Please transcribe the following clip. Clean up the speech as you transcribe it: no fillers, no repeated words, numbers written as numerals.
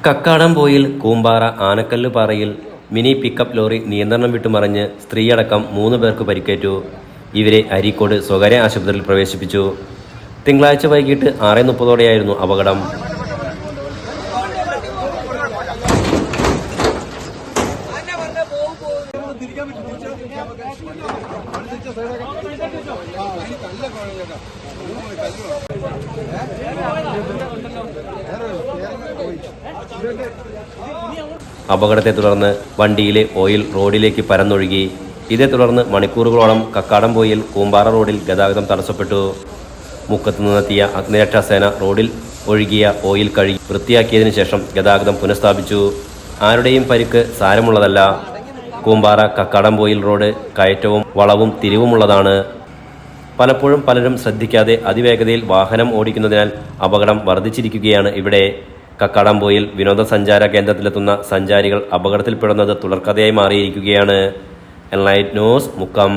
കക്കാടംപൊയിൽ കൂമ്പാറ ആനക്കല്ല് പാറയിൽ mini pickup lorry നിയന്ത്രണം വിട്ടുമറിഞ്ഞ് സ്ത്രീയടക്കം 3 പേർക്ക് പരിക്കേറ്റു. ഇവരെ അരീക്കോട് സ്വകാര്യ ആശുപത്രിയിൽ പ്രവേശിപ്പിച്ചു. തിങ്കളാഴ്ച വൈകിട്ട് 6:30 അപകടം. അപകടത്തെ തുടർന്ന് വണ്ടിയിലെ ഓയിൽ റോഡിലേക്ക് പരന്നൊഴുകി. ഇതേ തുടർന്ന് മണിക്കൂറുകളോളം കക്കാടംപൊയിൽ കൂമ്പാറ റോഡിൽ ഗതാഗതം തടസ്സപ്പെട്ടു. മുക്കത്ത് നിന്നെത്തിയ അഗ്നിരക്ഷാസേന റോഡിൽ ഒഴുകിയ ഓയിൽ കഴുകി വൃത്തിയാക്കിയതിനു ശേഷം ഗതാഗതം പുനഃസ്ഥാപിച്ചു. ആരുടെയും പരിക്ക് സാരമുള്ളതല്ല. കൂമ്പാറ കക്കാടംപൊയിൽ റോഡ് കയറ്റവും വളവും തിരിവുമുള്ളതാണ്. പലപ്പോഴും പലരും ശ്രദ്ധിക്കാതെ അതിവേഗതയിൽ വാഹനം ഓടിക്കുന്നതിനാൽ അപകടം വർദ്ധിച്ചിരിക്കുകയാണ് ഇവിടെ. കക്കാടംപൊയിൽ വിനോദസഞ്ചാര കേന്ദ്രത്തിലെത്തുന്ന സഞ്ചാരികൾ അപകടത്തിൽപ്പെടുന്നത് തുടർക്കഥയായി മാറിയിരിക്കുകയാണ്. Enlight news, Mukkam.